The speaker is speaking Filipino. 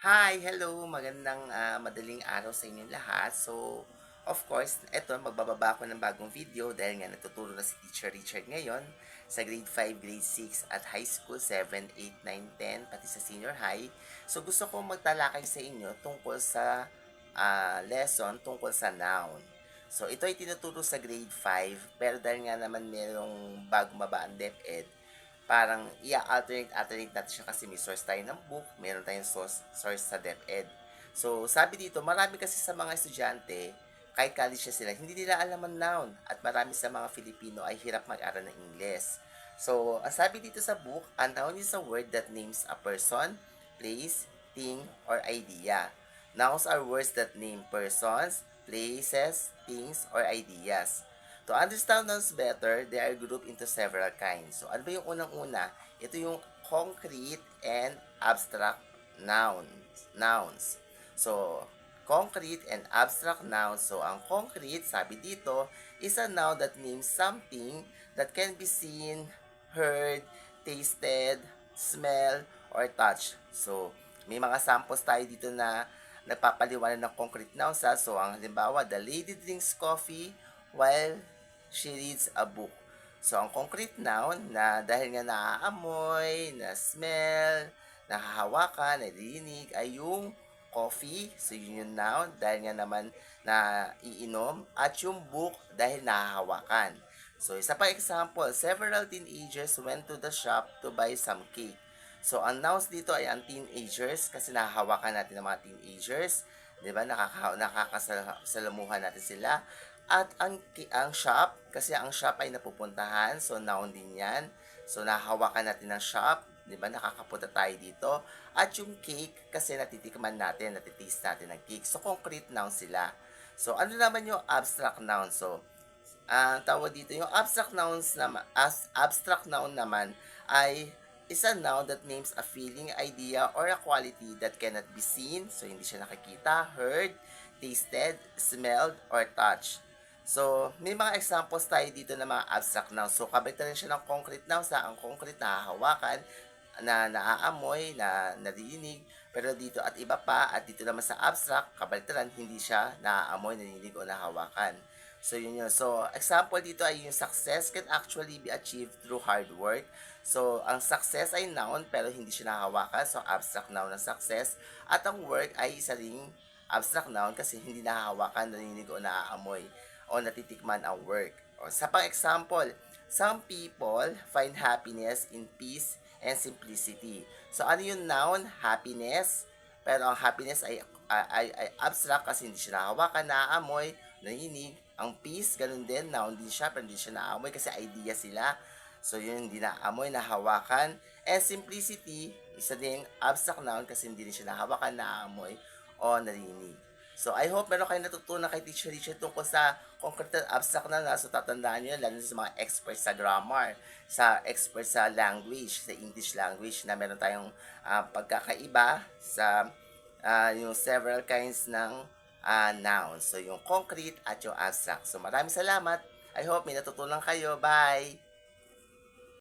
Hi, hello, magandang madaling araw sa inyong lahat. So, of course, eto magbababa ako ng bagong video dahil nga natuturo na si Teacher Richard ngayon sa grade 5, grade 6 at high school 7, 8, 9, 10, pati sa senior high. So, gusto ko magtalakay sa inyo tungkol sa lesson tungkol sa noun. So, ito ay tinuturo sa grade 5 pero dahil nga naman merong bagong mabaan DepEd, parang i-alternate natin siya kasi may source tayo ng book, meron tayong source sa DepEd. So, sabi dito, marami kasi sa mga estudyante, kahit college na sila, hindi nila alam ang noun at marami sa mga Filipino ay hirap mag-aral ng Ingles. So, ang sabi dito sa book, a noun is a word that names a person, place, thing, or idea. Nouns are words that name persons, places, things, or ideas. To understand nouns better, they are grouped into several kinds. So, ano ba yung unang-una? Ito yung concrete and abstract nouns. So, concrete and abstract nouns. So, ang concrete, sabi dito, is a noun that names something that can be seen, heard, tasted, smell, or touch. So, may mga samples tayo dito na nagpapaliwanag ng concrete nouns. So, ang halimbawa, the lady drinks coffee while she reads a book. So, ang concrete noun na dahil nga naaamoy, na-smell, nahahawakan, naririnig, ay yung coffee. So, yun yung noun dahil nga naman na iinom. At yung book dahil nahahawakan. So, isa pa example, several teenagers went to the shop to buy some cake. So, ang nouns dito ay ang teenagers kasi nahahawakan natin ng mga teenagers. 'Di ba? Nakakasalamuhan natin sila. At ang shop, kasi ang shop ay napupuntahan, so noun din 'yan. So nahahawakan natin ng shop, 'di ba? Nakakapunta tayo dito. At yung cake kasi natitikman natin, natitaste natin ng cake. So concrete noun sila. So ano naman yung abstract noun? So tawag dito yung abstract noun naman ay is a noun that names a feeling, idea, or a quality that cannot be seen, so hindi siya nakikita, heard, tasted, smelled, or touched. So, may mga examples tayo dito ng mga abstract nouns. So, kabit na rin siya ng concrete nouns sa ang concrete na hahawakan, na naaamoy, na naririnig, pero dito at iba pa, at dito naman sa abstract, kabaliktaran, hindi siya naaamoy, naririnig, o nahawakan. So, yun yun. So, example dito ay yung success can actually be achieved through hard work. So, ang success ay noun pero hindi siya nahahawakan. So, abstract noun ang success. At ang work ay isa ring abstract noun kasi hindi nahahawakan, narinig o naaamoy o natitikman ang work. O, sa pang-example, some people find happiness in peace and simplicity. So, ano yung noun? Happiness. Pero ang happiness ay abstract kasi hindi siya nahawakan, naaamoy, narinig. Ang peace, ganun din, noun din siya, pero hindi siya naamoy kasi idea sila. So, yun, hindi naamoy, nahawakan. And simplicity, isa din abstract noun kasi hindi rin siya nahawakan, naamoy, o narinig. So, I hope meron kayong natutunan kay Teacher Richard tungkol sa concrete at abstract na. So, tatandaan nyo, lalo sa mga experts sa grammar, sa experts sa language, sa English language, na meron tayong pagkakaiba sa yung several kinds ng nouns. So, yung concrete at yung abstract. So, maraming salamat. I hope may natutunan kayo. Bye!